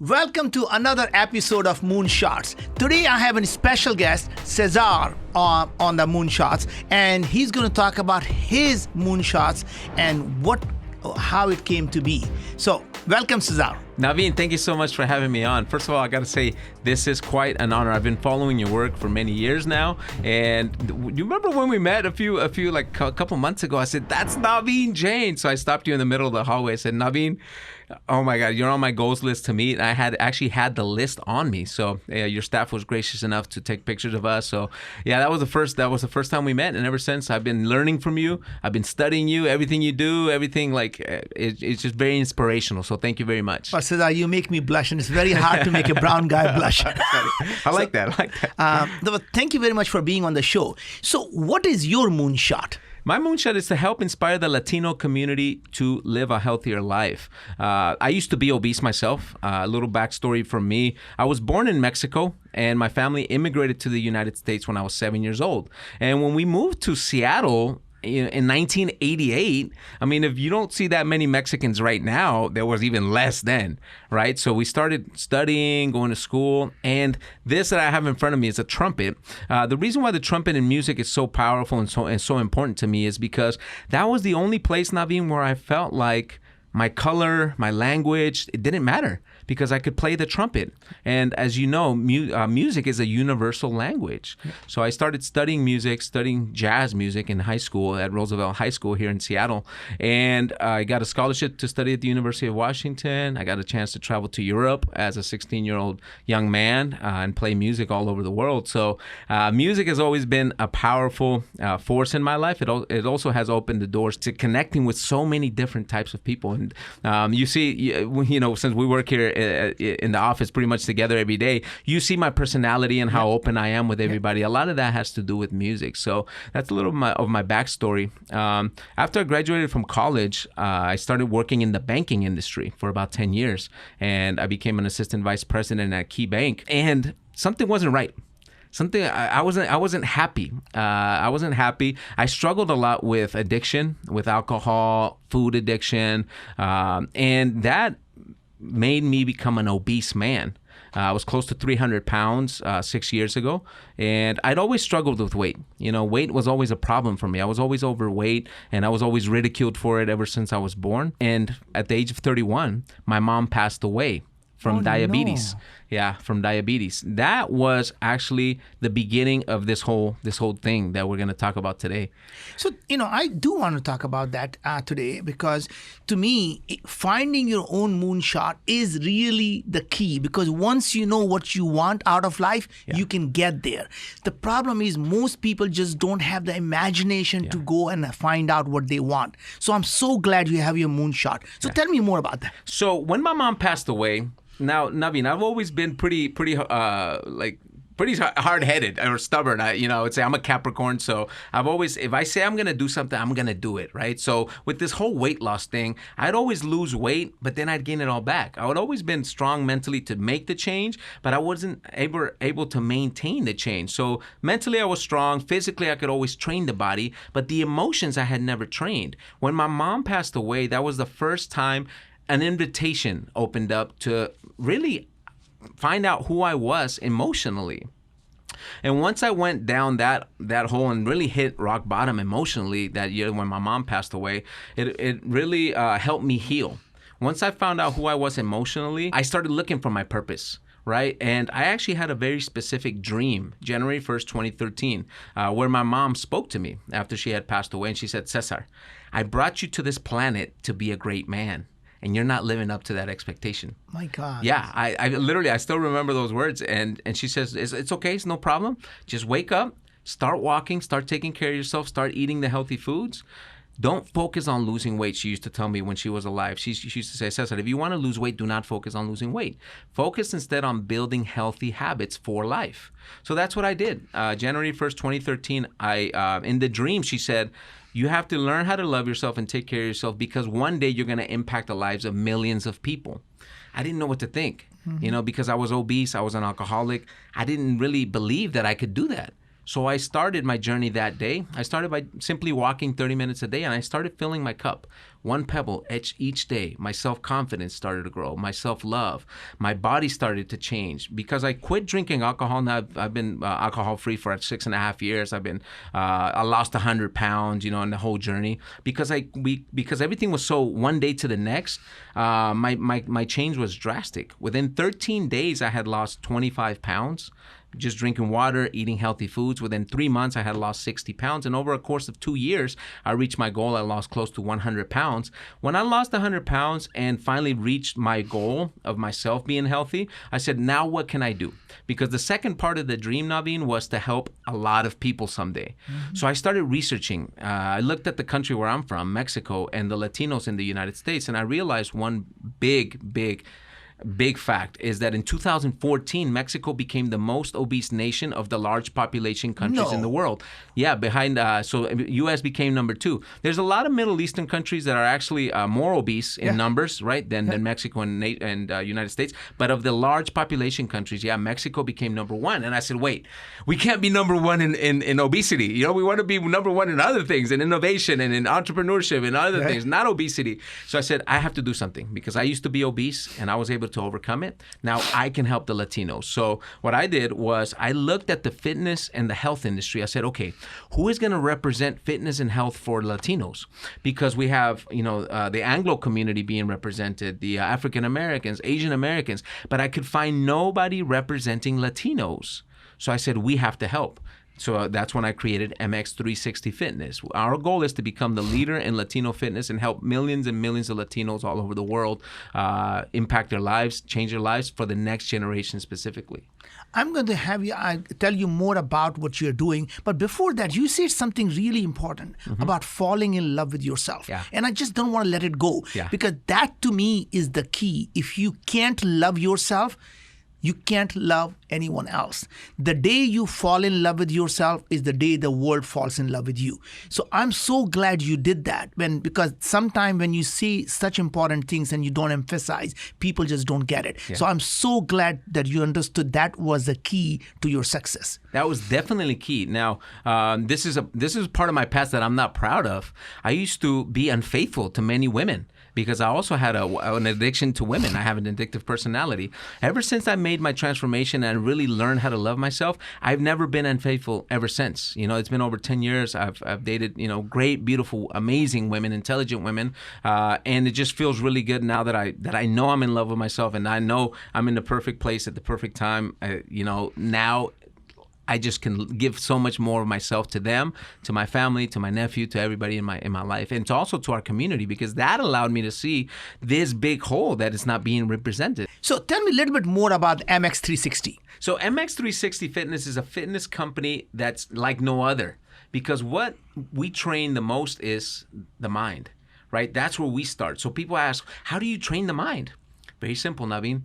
Welcome to another episode of Moonshots. Today I have a special guest, César, on the Moonshots, and he's going to talk about his moonshots and how it came to be. So, welcome, César. Naveen, thank you so much for having me on. First of all, I got to say, this is quite an honor. I've been following your work for many years now. And you remember when we met a couple months ago, I said, that's Naveen Jain. So I stopped you in the middle of the hallway. I said, Naveen, oh my God, you're on my goals list to meet. And I had actually had the list on me. So your staff was gracious enough to take pictures of us. So yeah, that was the first time we met. And ever since, I've been learning from you. I've been studying you, everything you do, everything it's just very inspirational. So thank you very much. Well, César, you make me blush, and it's very hard to make a brown guy blush. I like that. Thank you very much for being on the show. So what is your moonshot? My moonshot is to help inspire the Latino community to live a healthier life. I used to be obese myself. A little backstory from me. I was born in Mexico, and my family immigrated to the United States when I was 7 years old. And when we moved to Seattle, in 1988, I mean, if you don't see that many Mexicans right now, there was even less then, right? So we started studying, going to school, and this that I have in front of me is a trumpet. The reason why the trumpet in music is so powerful and so important to me is because that was the only place, Naveen, where I felt like my color, my language, it didn't matter because I could play the trumpet. And as you know, music is a universal language. So I started studying music, studying jazz music in high school at Roosevelt High School here in Seattle. And I got a scholarship to study at the University of Washington. I got a chance to travel to Europe as a 16-year-old young man and play music all over the world. So music has always been a powerful force in my life. It also has opened the doors to connecting with so many different types of people. And you see, since we work here in the office pretty much together every day, you see my personality and how open I am with everybody. A lot of that has to do with music. So that's a little of my backstory. After I graduated from college, I started working in the banking industry for about 10 years. And I became an assistant vice president at Key Bank. And something wasn't right. I wasn't happy. I wasn't happy. I struggled a lot with addiction, with alcohol, food addiction, and that made me become an obese man. I was close to 300 pounds 6 years ago, and I'd always struggled with weight. Weight was always a problem for me. I was always overweight, and I was always ridiculed for it ever since I was born. And at the age of 31, my mom passed away from diabetes. No. Yeah, from diabetes. That was actually the beginning of this whole thing that we're going to talk about today. So, I do want to talk about that today because to me, finding your own moonshot is really the key, because once you know what you want out of life, you can get there. The problem is most people just don't have the imagination to go and find out what they want. So I'm so glad you have your moonshot. So tell me more about that. So when my mom passed away, now, Naveen, I've always been pretty hard-headed or stubborn. I would say I'm a Capricorn, so if I say I'm going to do something, I'm going to do it, right? So with this whole weight loss thing, I'd always lose weight, but then I'd gain it all back. I would always been strong mentally to make the change, but I wasn't able to maintain the change. So mentally I was strong. Physically I could always train the body, but the emotions I had never trained. When my mom passed away, that was the first time an invitation opened up to really find out who I was emotionally. And once I went down that hole and really hit rock bottom emotionally that year when my mom passed away, it really helped me heal. Once I found out who I was emotionally, I started looking for my purpose. Right? And I actually had a very specific dream, January 1st, 2013, where my mom spoke to me after she had passed away. And she said, César, I brought you to this planet to be a great man, and you're not living up to that expectation. My God. Yeah, I still remember those words. And she says, it's okay, it's no problem. Just wake up, start walking, start taking care of yourself, start eating the healthy foods. Don't focus on losing weight, she used to tell me when she was alive. She used to say, César, if you want to lose weight, do not focus on losing weight. Focus instead on building healthy habits for life. So that's what I did. January 1st, 2013, in the dream, she said, you have to learn how to love yourself and take care of yourself, because one day you're going to impact the lives of millions of people. I didn't know what to think, because I was obese, I was an alcoholic. I didn't really believe that I could do that. So I started my journey that day. I started by simply walking 30 minutes a day, and I started filling my cup. One pebble each day. My self-confidence started to grow. My self-love. My body started to change because I quit drinking alcohol. Now I've been alcohol-free for 6.5 years. I lost 100 pounds, in the whole journey because everything was so one day to the next. My change was drastic. Within 13 days, I had lost 25 pounds. Just drinking water, eating healthy foods. Within 3 months, I had lost 60 pounds. And over a course of 2 years, I reached my goal. I lost close to 100 pounds. When I lost 100 pounds and finally reached my goal of myself being healthy, I said, now what can I do? Because the second part of the dream, Naveen, was to help a lot of people someday. Mm-hmm. So I started researching. I looked at the country where I'm from, Mexico, and the Latinos in the United States. And I realized one big fact is that in 2014, Mexico became the most obese nation of the large population countries in the world. Yeah, so U.S. became number 2. There's a lot of Middle Eastern countries that are actually more obese in numbers, right, than Mexico and United States. But of the large population countries, Mexico became number 1. And I said, wait, we can't be number 1 in obesity. We want to be number 1 in other things, in innovation and in entrepreneurship and other things, not obesity. So I said, I have to do something because I used to be obese and I was able to overcome it. Now I can help the Latinos. So what I did was I looked at the fitness and the health industry. I said, okay, who is going to represent fitness and health for Latinos? Because we have, the Anglo community being represented, the African Americans, Asian Americans, but I could find nobody representing Latinos. So I said, we have to help. So that's when I created MX360 Fitness. Our goal is to become the leader in Latino fitness and help millions and millions of Latinos all over the world impact their lives, change their lives for the next generation specifically. I'm going to have you tell you more about what you're doing. But before that, you said something really important about falling in love with yourself. Yeah. And I just don't want to let it go because that to me is the key. If you can't love yourself, you can't love anyone else. The day you fall in love with yourself is the day the world falls in love with you. So I'm so glad you did that because sometimes when you see such important things and you don't emphasize, people just don't get it. Yeah. So I'm so glad that you understood that was the key to your success. That was definitely key. Now, this is part of my past that I'm not proud of. I used to be unfaithful to many women because I also had an addiction to women. I have an addictive personality. Ever since I made my transformation and really learned how to love myself, I've never been unfaithful ever since. It's been over 10 years. I've dated, great, beautiful, amazing women, intelligent women, and it just feels really good now that I know I'm in love with myself and I know I'm in the perfect place at the perfect time. Now I just can give so much more of myself to them, to my family, to my nephew, to everybody in my life, and also to our community, because that allowed me to see this big hole that is not being represented. So tell me a little bit more about MX360. So MX360 Fitness is a fitness company that's like no other, because what we train the most is the mind, right? That's where we start. So people ask, how do you train the mind? Very simple, Naveen.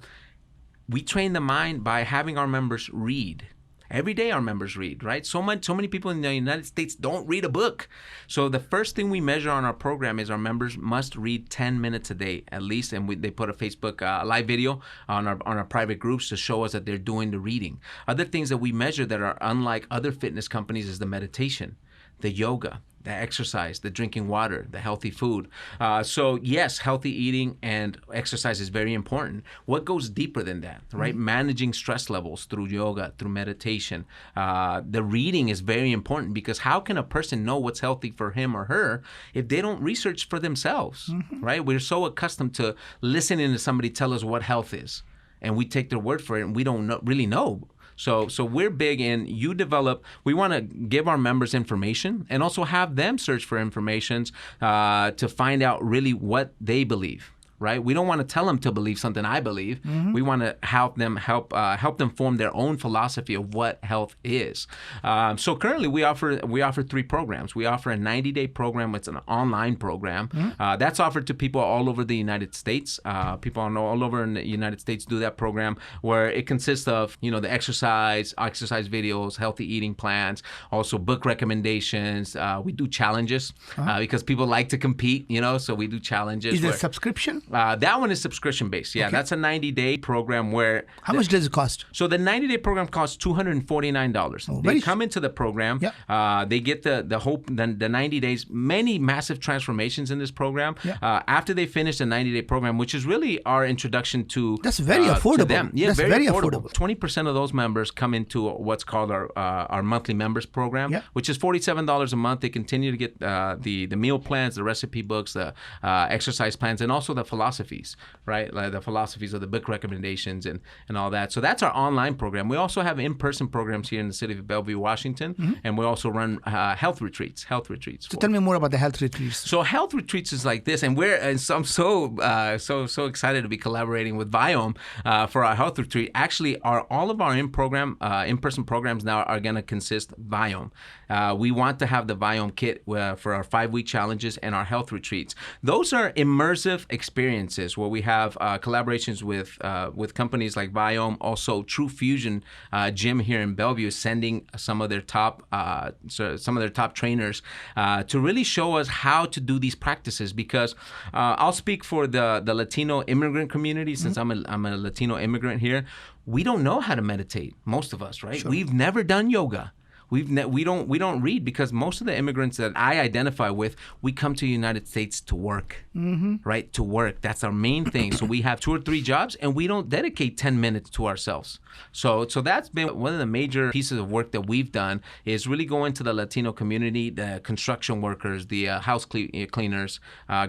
We train the mind by having our members read. Every day our members read, right? So many people in the United States don't read a book. So the first thing we measure on our program is our members must read 10 minutes a day at least, and they put a Facebook live video on our private groups to show us that they're doing the reading. Other things that we measure that are unlike other fitness companies is the meditation, the yoga, the exercise, the drinking water, the healthy food. So yes, healthy eating and exercise is very important. What goes deeper than that, right? Mm-hmm. Managing stress levels through yoga, through meditation. The reading is very important, because how can a person know what's healthy for him or her if they don't research for themselves, right? We're so accustomed to listening to somebody tell us what health is, and we take their word for it, and we don't really know. So we're big in we want to give our members information and also have them search for information to find out really what they believe. Right? We don't want to tell them to believe something I believe. Mm-hmm. We want to help them form their own philosophy of what health is. So currently we offer 3 programs. We offer a 90-day program. It's an online program. Mm-hmm. That's offered to people all over the United States. People all over in the United States do that program, where it consists of the exercise videos, healthy eating plans, also book recommendations. We do challenges because people like to compete. So we do challenges. Is it a subscription? That one is subscription based. Yeah, that's a 90-day program where. How much does it cost? So the 90-day program costs $249. They come into the program. They get the whole the 90 days. Many massive transformations in this program. After they finish the 90-day program, which is really our introduction to. That's very affordable. To them. Yeah, that's very affordable. 20% of those members come into what's called our monthly members program, which is $47 a month. They continue to get the meal plans, the recipe books, the exercise plans, and also the philosophies, right? Like the philosophies of the book recommendations and all that. So that's our online program. We also have in-person programs here in the city of Bellevue, Washington, and we also run health retreats. So tell me more about the health retreats. So health retreats is like this, and I'm so excited to be collaborating with Viome for our health retreat. Actually, all of our in-person programs now are going to consist of Viome. We want to have the Viome kit for our 5-week challenges and our health retreats. Those are immersive experiences where we have collaborations with companies like Viome. Also, True Fusion Gym here in Bellevue is sending some of their top trainers to really show us how to do these practices. Because I'll speak for the Latino immigrant community, since I'm a Latino immigrant here. We don't know how to meditate, most of us, right? Sure. We've never done yoga. We don't read, because most of the immigrants that I identify with, we come to the United States to work, right? To work. That's our main thing. So we have 2 or 3 jobs, and we don't dedicate 10 minutes to ourselves. So that's been one of the major pieces of work that we've done, is really go into the Latino community, the construction workers, the house cleaners,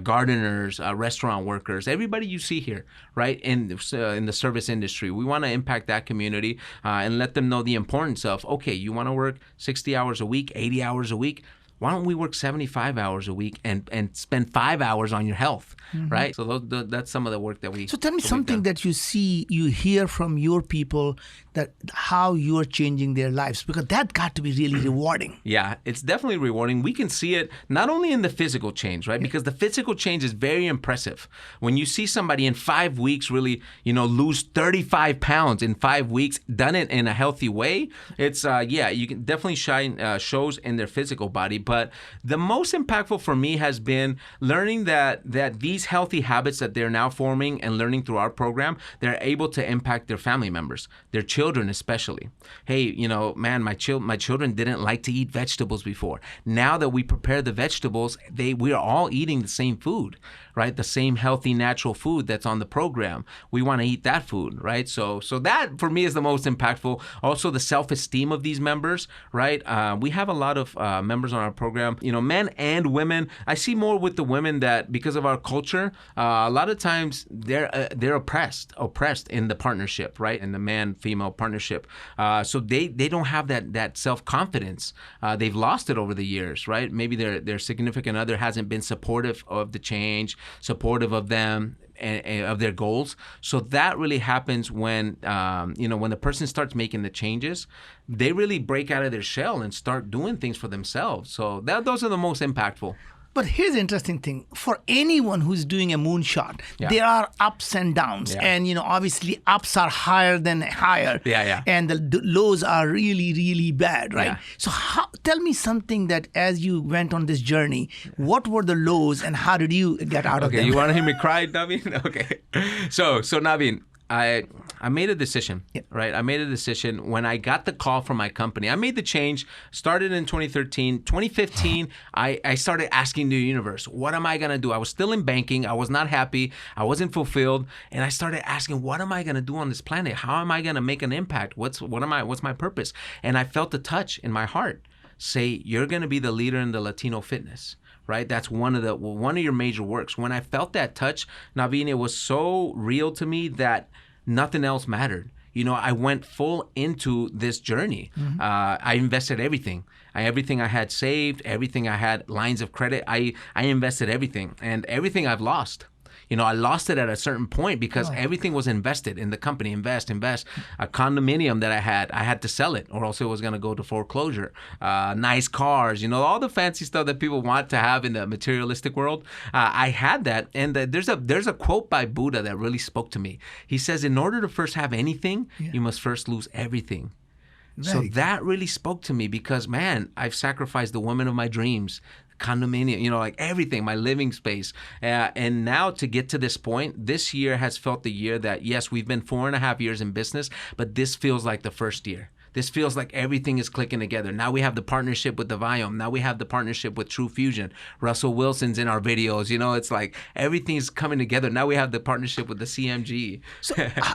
gardeners, restaurant workers, everybody you see here, right? In the service industry. We want to impact that community and let them know the importance of, okay, you want to work 60 hours a week, 80 hours a week. Why don't we work 75 hours a week and spend 5 hours on your health, right? So that's some of the work that we. So tell me something that you hear from your people, that how you are changing their lives, because that got to be really rewarding. Yeah, it's definitely rewarding. We can see it not only in the physical change, right? Because the physical change is very impressive. When you see somebody in 5 weeks really, lose 35 pounds in 5 weeks, done it in a healthy way, it's you can definitely shine shows in their physical body. But the most impactful for me has been learning that these healthy habits that they're now forming and learning through our program, they're able to impact their family members, their children especially. Hey, man, my children didn't like to eat vegetables before. Now that we prepare the vegetables, we are all eating the same food, right? The same healthy, natural food that's on the program. We want to eat that food, right? So that for me is the most impactful. Also, the self-esteem of these members, right? We have a lot of members on our program, men and women. I see more with the women that because of our culture, a lot of times they're oppressed in the partnership, right? In the man-female partnership. So they don't have that self-confidence. They've lost it over the years, right? Maybe their significant other hasn't been supportive of the change, supportive of them, and of their goals. So that really happens when when the person starts making the changes, they really break out of their shell and start doing things for themselves. So those are the most impactful. But here's the interesting thing. For anyone who's doing a moonshot, there are ups and downs. Yeah. And, obviously ups are higher than higher. Yeah. And the lows are really, really bad, right? Yeah. So tell me something that as you went on this journey, what were the lows and how did you get out of them? Okay, you want to hear me cry, Naveen? Okay. So Naveen, I made a decision, right? I made a decision when I got the call from my company. I made the change, started in 2013. 2015, I started asking the universe, what am I going to do? I was still in banking. I was not happy. I wasn't fulfilled. And I started asking, what am I going to do on this planet? How am I going to make an impact? What's my purpose? And I felt a touch in my heart say, you're going to be the leader in the Latino fitness. Right, that's one of your major works. When I felt that touch, Naveen, it was so real to me that nothing else mattered. I went full into this journey. I invested everything. Everything I had saved, everything I had lines of credit. I invested everything, and everything I've lost. I lost it at a certain point because everything was invested in the company. Invest. A condominium that I had to sell it, or else it was going to go to foreclosure. Nice cars, all the fancy stuff that people want to have in the materialistic world. I had that, and there's a quote by Buddha that really spoke to me. He says, in order to first have anything, you must first lose everything. So that really spoke to me because, man, I've sacrificed the woman of my dreams, condominium, like everything, my living space. And now to get to this point, this year has felt the year that, yes, we've been 4.5 years in business, but this feels like the first year. This feels like everything is clicking together. Now we have the partnership with the Viome. Now we have the partnership with True Fusion. Russell Wilson's in our videos. It's like everything's coming together. Now we have the partnership with the CMG. So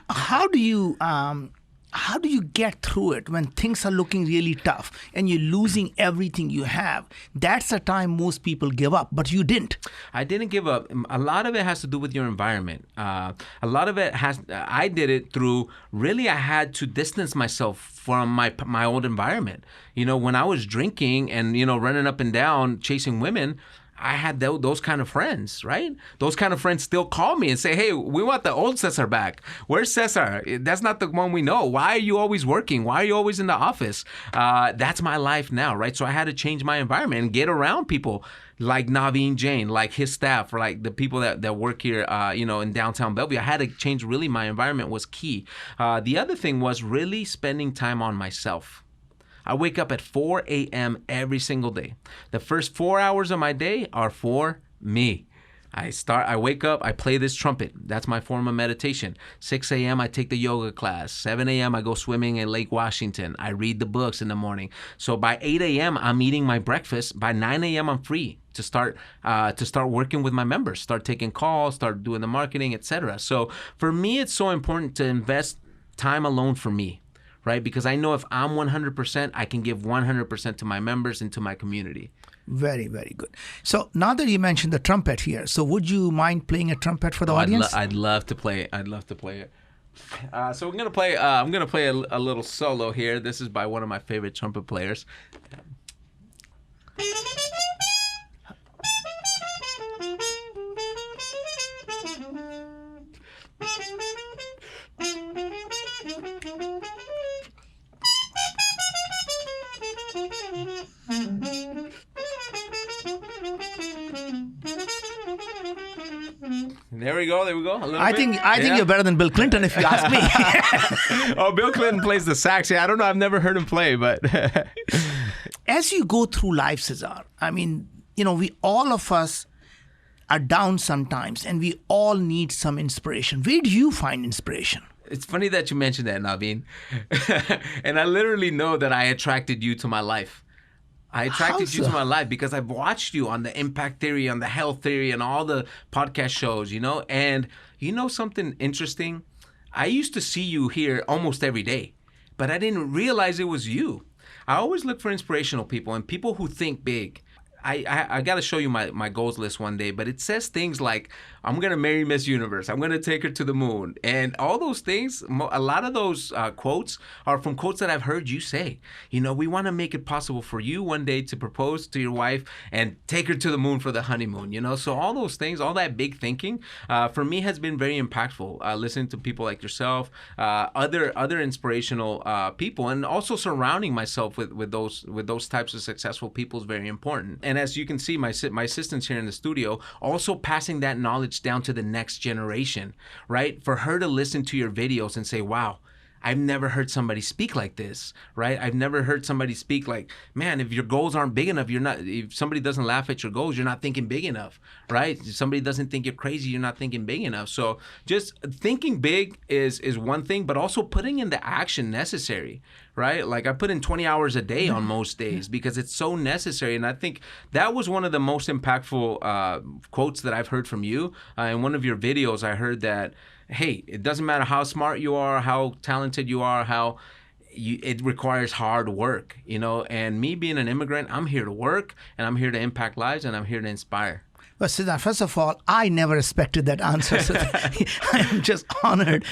how do you get through it when things are looking really tough and you're losing everything you have? That's the time most people give up, but you didn't. I didn't give up. A lot of it has to do with your environment. A lot of it I did it through, really, I had to distance myself from my old environment. When I was drinking and, running up and down, chasing women, I had those kind of friends, right? Those kind of friends still call me and say, hey, we want the old César back. Where's César? That's not the one we know. Why are you always working? Why are you always in the office? That's my life now, right? So I had to change my environment and get around people like Naveen, Jain, like his staff, or like the people that work here, in downtown Bellevue. I had to change, really, my environment was key. The other thing was really spending time on myself. I wake up at 4 a.m. every single day. The first 4 hours of my day are for me. I wake up, I play this trumpet. That's my form of meditation. 6 a.m. I take the yoga class. 7 a.m. I go swimming in Lake Washington. I read the books in the morning. So by 8 a.m. I'm eating my breakfast. By 9 a.m. I'm free to start working with my members, start taking calls, start doing the marketing, etc. So for me, it's so important to invest time alone for me. Right? Because I know if I'm 100%, I can give 100% to my members and to my community. Very, very good. So now that you mentioned the trumpet here, so would you mind playing a trumpet for the audience? I'd love to play it. So we're gonna play. I'm gonna play a little solo here. This is by one of my favorite trumpet players. There we go. I think you're better than Bill Clinton, if you ask me. Oh, Bill Clinton plays the sax. Yeah, I don't know. I've never heard him play, but as you go through life, César, I mean, we all of us are down sometimes, and we all need some inspiration. Where do you find inspiration? It's funny that you mentioned that, Naveen. And I literally know that I attracted you to my life. I attracted you to my life because I've watched you on the impact theory, on the health theory, and all the podcast shows, And something interesting? I used to see you here almost every day, but I didn't realize it was you. I always look for inspirational people and people who think big. I got to show you my goals list one day, but it says things like, I'm going to marry Miss Universe. I'm going to take her to the moon. And all those things, a lot of those quotes are from quotes that I've heard you say. We want to make it possible for you one day to propose to your wife and take her to the moon for the honeymoon, So all those things, all that big thinking, for me has been very impactful. Listening to people like yourself, other inspirational people, and also surrounding myself with those types of successful people is very important. And as you can see, my assistant's here in the studio, also passing that knowledge down to the next generation, right? For her to listen to your videos and say, wow, I've never heard somebody speak like this, right? I've never heard somebody speak like, man, if your goals aren't big enough, if somebody doesn't laugh at your goals, you're not thinking big enough, right? If somebody doesn't think you're crazy, you're not thinking big enough. So just thinking big is one thing, but also putting in the action necessary, right? Like I put in 20 hours a day on most days because it's so necessary. And I think that was one of the most impactful quotes that I've heard from you. In one of your videos, I heard that, hey, it doesn't matter how smart you are, how talented you are, it requires hard work, and me being an immigrant, I'm here to work and I'm here to impact lives and I'm here to inspire. Well, César, first of all, I never expected that answer. So I am just honored.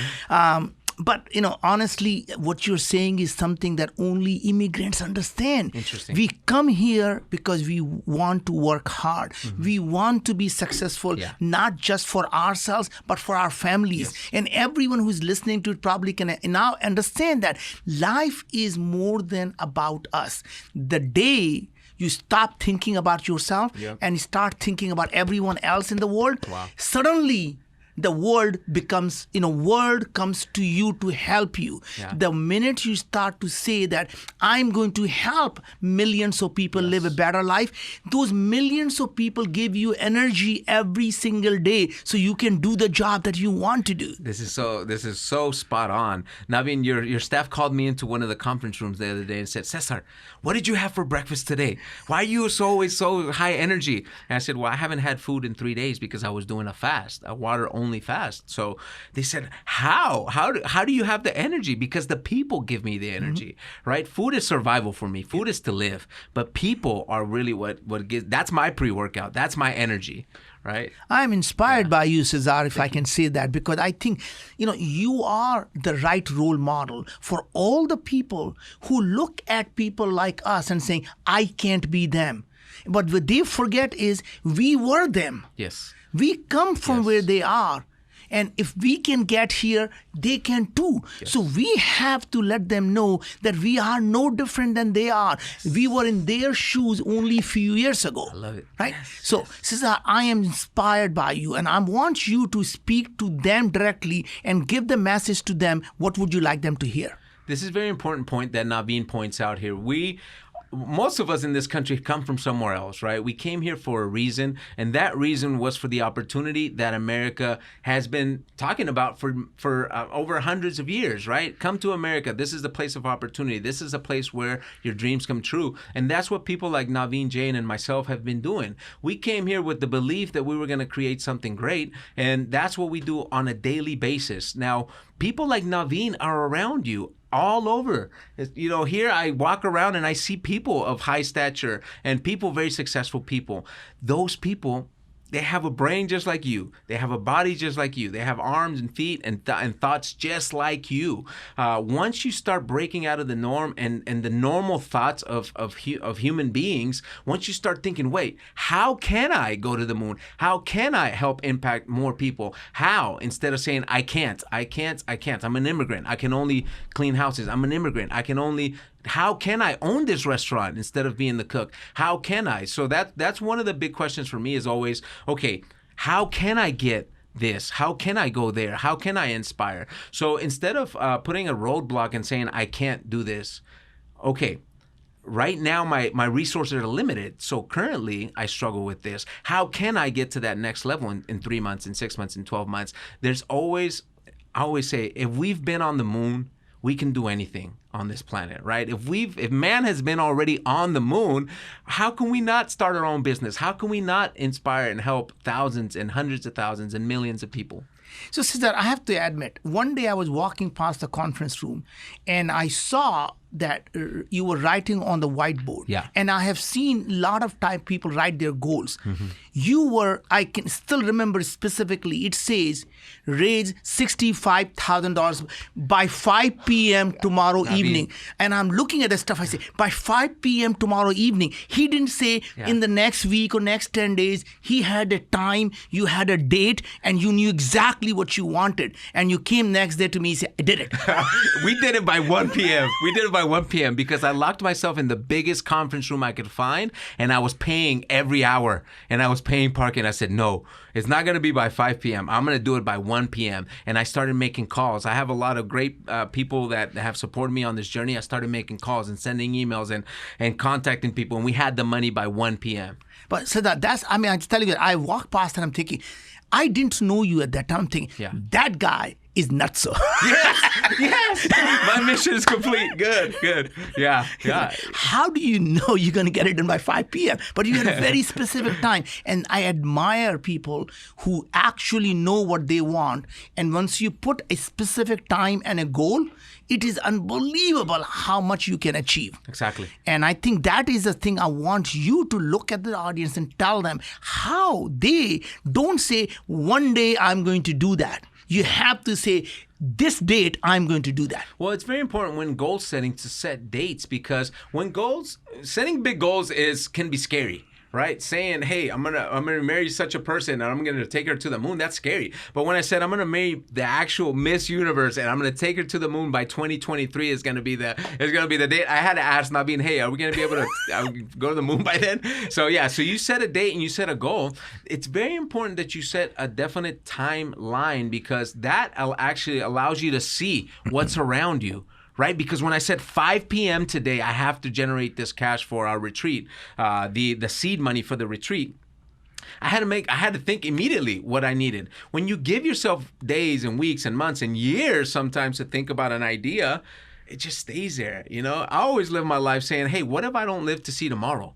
But, honestly, what you're saying is something that only immigrants understand. Interesting. We come here because we want to work hard. Mm-hmm. We want to be successful, not just for ourselves, but for our families. Yes. And everyone who's listening to it probably can now understand that life is more than about us. The day you stop thinking about yourself and start thinking about everyone else in the world, suddenly the world becomes, world comes to you to help you. Yeah. The minute you start to say that I'm going to help millions of people live a better life, those millions of people give you energy every single day so you can do the job that you want to do. This is so spot on. Naveen, your staff called me into one of the conference rooms the other day and said, César, what did you have for breakfast today? Why are you always so high energy? And I said, well, I haven't had food in 3 days because I was doing a fast, a water-only fast. So they said, how do you have the energy? Because the people give me the energy, right? Food is survival for me. Food is to live. But people are really what gives, that's my pre-workout. That's my energy, right? I'm inspired by you, César, if I can say that, because I think, you are the right role model for all the people who look at people like us and saying, I can't be them. But what they forget is we were them. Yes. We come from where they are. And if we can get here, they can too. Yes. So we have to let them know that we are no different than they are. Yes. We were in their shoes only a few years ago. I love it. Right? Yes. So, César, I am inspired by you, and I want you to speak to them directly and give the message to them. What would you like them to hear? This is a very important point that Naveen points out here. Most of us in this country come from somewhere else, right? We came here for a reason, and that reason was for the opportunity that America has been talking about for over hundreds of years, right? Come to America. This is the place of opportunity. This is a place where your dreams come true. And that's what people like Naveen, Jain, and myself have been doing. We came here with the belief that we were going to create something great, and that's what we do on a daily basis. Now, people like Naveen are around you all over. Here I walk around and I see people of high stature and people, very successful people. Those people, they have a brain just like you. They have a body just like you. They have arms and feet and thoughts just like you. Once you start breaking out of the norm and the normal thoughts of human beings, once you start thinking, wait, how can I go to the moon? How can I help impact more people? How? Instead of saying, I can't. I'm an immigrant. I can only clean houses. I'm an immigrant. How can I own this restaurant instead of being the cook? How can I? So that's one of the big questions for me is always, okay, how can I get this? How can I go there? How can I inspire? So instead of putting a roadblock and saying, I can't do this, okay, right now my resources are limited. So currently I struggle with this. How can I get to that next level in 3 months, in 6 months, in 12 months? I always say, if we've been on the moon, we can do anything on this planet, right? If man has been already on the moon, how can we not start our own business? How can we not inspire and help thousands and hundreds of thousands and millions of people? So, César, I have to admit, one day I was walking past the conference room and I saw that you were writing on the whiteboard. Yeah. And I have seen a lot of time people write their goals. Mm-hmm. I can still remember specifically, it says, raise $65,000 by 5 p.m. tomorrow evening. And I'm looking at the stuff, I say, by 5 p.m. tomorrow evening. He didn't say in the next week or next 10 days. He had a time, you had a date, and you knew exactly what you wanted. And you came next day to me and said, I did it. We did it by 1 p.m. We did it by 1 p.m. because I locked myself in the biggest conference room I could find, and I was paying every hour, and I was paying parking. I said, no, it's not going to be by 5 p.m. I'm going to do it by 1 p.m. And I started making calls. I have a lot of great people that have supported me on this journey. I started making calls and sending emails and contacting people, and we had the money by 1 p.m. But so I'm telling you, I walked past and I'm thinking, I didn't know you at that time. I'm thinking, that guy is nutso. Yes. My mission is complete. Good. Yeah. How do you know you're going to get it done by 5 p.m.? But you had a very specific time. And I admire people who actually know what they want. And once you put a specific time and a goal, it is unbelievable how much you can achieve. Exactly. And I think that is the thing I want you to look at the audience and tell them how they don't say, one day I'm going to do that. You have to say, this date, I'm going to do that. Well, it's very important when goal setting to set dates, because when setting big goals can be scary. right? Saying, hey, I'm gonna marry such a person and I'm gonna take her to the moon, that's scary. But when I said I'm gonna marry the actual Miss Universe and I'm gonna take her to the moon by 2023 is gonna be the date. I had to ask Naveen, hey, are we gonna be able to go to the moon by then? So yeah, so you set a date and you set a goal. It's very important that you set a definite timeline, because that actually allows you to see what's around you. Right? Because when I said 5 p.m. today, I have to generate this cash for our retreat, the seed money for the retreat, I had to think immediately what I needed. When you give yourself days and weeks and months and years sometimes to think about an idea, it just stays there. You know, I always live my life saying, hey, what if I don't live to see tomorrow?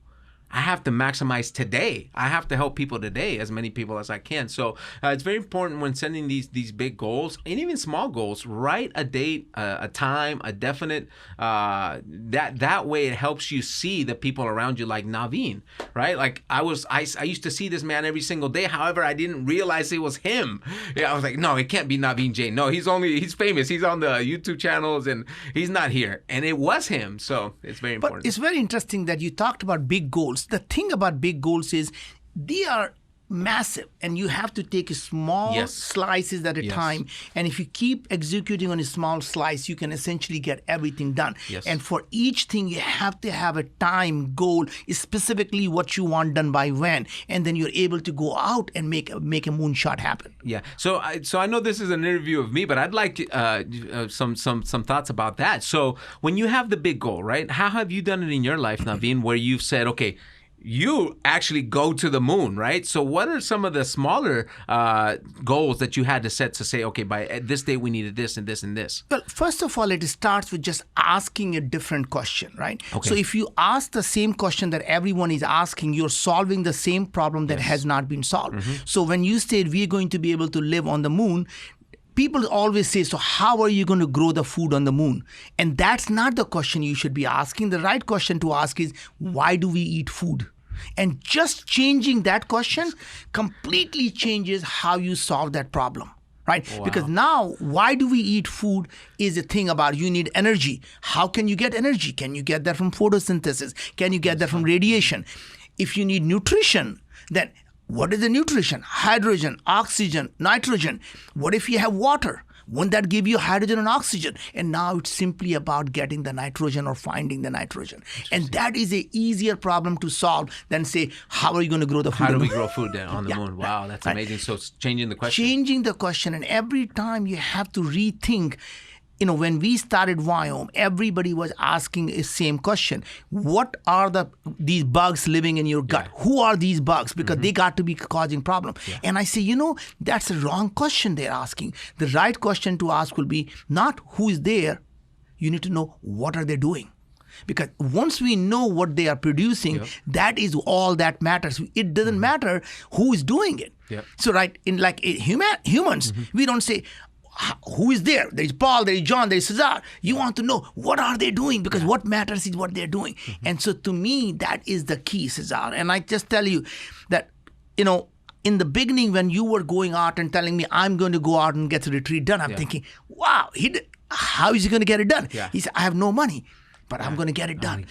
I have to maximize today. I have to help people today, as many people as I can. So it's very important when setting these big goals and even small goals. Write a date, a time, a definite. That way it helps you see the people around you, like Naveen, right? Like I used to see this man every single day. However, I didn't realize it was him. Yeah, I was like, no, it can't be Naveen Jain. No, he's famous. He's on the YouTube channels and he's not here. And it was him. So it's very important. But it's very interesting that you talked about big goals. The thing about big goals is they are massive and you have to take small slices at a time. And if you keep executing on a small slice, you can essentially get everything done. And for each thing, you have to have a time goal, specifically what you want done by when. And then you're able to go out and make a moonshot happen. Yeah. So I know this is an interview of me, but I'd like some thoughts about that. So when you have the big goal, right? How have you done it in your life, Naveen, where you've said, okay, you actually go to the moon, right? So what are some of the smaller goals that you had to set to say, okay, by this day we needed this and this and this? Well, first of all, it starts with just asking a different question, right? Okay. So if you ask the same question that everyone is asking, you're solving the same problem that has not been solved. So when you said we're going to be able to live on the moon, people always say, so how are you going to grow the food on the moon? And that's not the question you should be asking. The right question to ask is, why do we eat food? And just changing that question completely changes how you solve that problem, right? Wow. Because now, why do we eat food is a thing about you need energy. How can you get energy? Can you get that from photosynthesis? Can you get that from radiation? If you need nutrition, then what is the nutrition? Hydrogen, oxygen, nitrogen. What if you have water? Won't that give you hydrogen and oxygen? And now it's simply about getting the nitrogen or finding the nitrogen. And that is an easier problem to solve than say, how are you going to grow the food? How do we grow food on the moon? Wow, that's amazing. So it's changing the question. Changing the question. And every time you have to rethink. You know, when we started Wyoming, everybody was asking the same question. What are these bugs living in your gut? Who are these bugs? Because they got to be causing problem. And I say, that's the wrong question they're asking. The right question to ask will be not who is there. You need to know what are they doing. Because once we know what they are producing, that is all that matters. It doesn't matter who is doing it. So right, in like humans, we don't say, who is there? There is Paul, there is John, there is César. You want to know what are they doing, because what matters is what they're doing. And so to me, that is the key, César. And I just tell you that, in the beginning when you were going out and telling me I'm going to go out and get the retreat done, I'm thinking, wow, how is he going to get it done? He said, I have no money, but I'm going to get it done.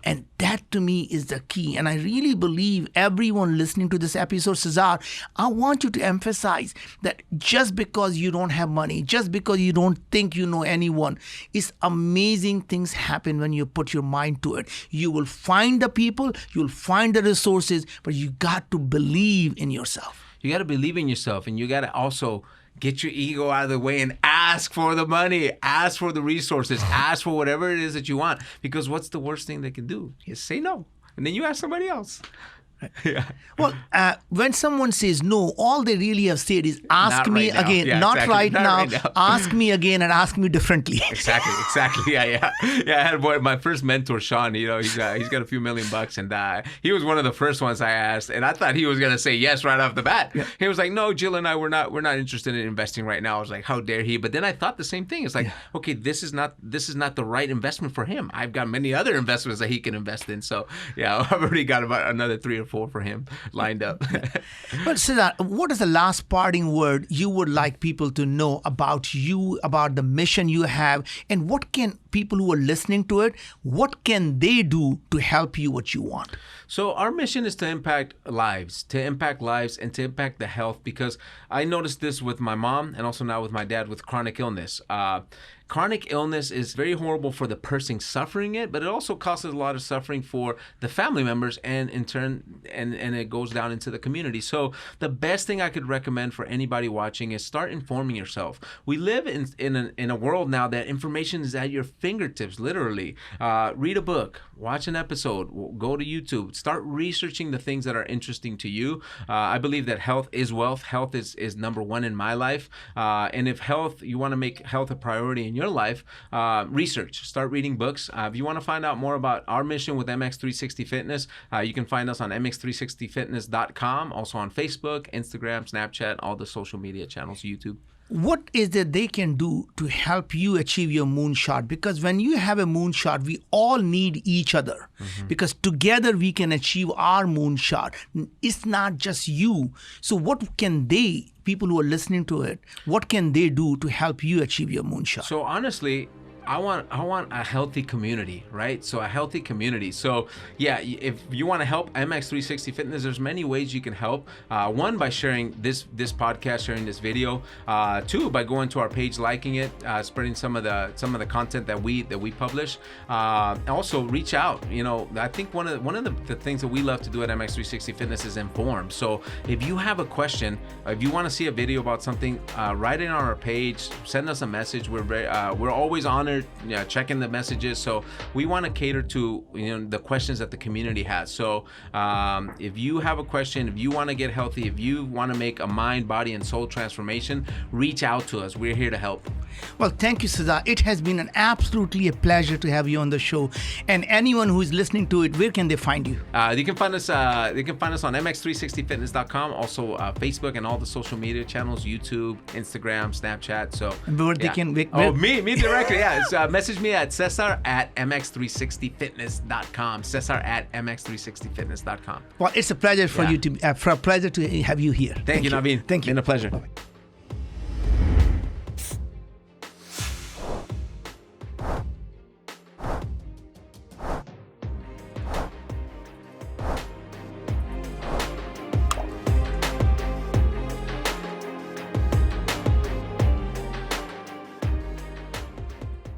And that to me is the key. And I really believe everyone listening to this episode, César, I want you to emphasize that just because you don't have money, just because you don't think you know anyone, it's amazing things happen when you put your mind to it. You will find the people, you'll find the resources, but you got to believe in yourself. You got to believe in yourself, and you got to also get your ego out of the way and ask for the money, ask for the resources, ask for whatever it is that you want. Because what's the worst thing they can do? Is say no. And then you ask somebody else. Well, when someone says no, all they really have said is ask me again. Not right now. Ask me again and ask me differently. Exactly. Yeah. I had my first mentor, Sean. He's got a few $1 million, and he was one of the first ones I asked, and I thought he was gonna say yes right off the bat. He was like, "No, Jill and I, we're not interested in investing right now." I was like, "How dare he?" But then I thought the same thing. It's like, okay, this is not the right investment for him. I've got many other investments that he can invest in. So I've already got about another 3 or 4 before for him lined up. But César, what is the last parting word you would like people to know about you, about the mission you have, and what can people who are listening to it, what can they do to help you what you want? So our mission is to impact lives and to impact the health, because I noticed this with my mom and also now with my dad with chronic illness. Chronic illness is very horrible for the person suffering it, but it also causes a lot of suffering for the family members, and in turn, and it goes down into the community. So the best thing I could recommend for anybody watching is start informing yourself. We live in a world now that information is at your fingertips, literally. Read a book, watch an episode, go to YouTube, start researching the things that are interesting to you. I believe that health is wealth. Health is number one in my life. And if you want to make health a priority in your life, research, start reading books. If you want to find out more about our mission with MX360 Fitness, you can find us on MX360Fitness.com, also on Facebook, Instagram, Snapchat, all the social media channels, YouTube. What is it they can do to help you achieve your moonshot? Because when you have a moonshot, we all need each other. Because together we can achieve our moonshot. It's not just you. So what can people who are listening to it, what can they do to help you achieve your moonshot? So honestly, I want a healthy community, right? So a healthy community. So yeah, if you want to help MX360 Fitness, there's many ways you can help. One, by sharing this podcast, sharing this video. Two, by going to our page, liking it, spreading some of the content that we publish. Also, reach out. I think one of the things that we love to do at MX360 Fitness is inform. So if you have a question, if you want to see a video about something, write it on our page. Send us a message. We're always honored checking the messages. So we want to cater to the questions that the community has. So if you have a question, if you want to get healthy, if you want to make a mind, body, and soul transformation, reach out to us. We're here to help. Well, thank you, César. It has been absolutely a pleasure to have you on the show. And anyone who is listening to it, where can they find you? You can find us on MX360Fitness.com, also Facebook and all the social media channels, YouTube, Instagram, Snapchat. So where they can me directly. Yeah. Message me at César at MX360Fitness.com. César at MX360Fitness.com. Well, it's a pleasure for you to have you here. Thank you, Naveen. Thank you. Been a pleasure. Bye-bye.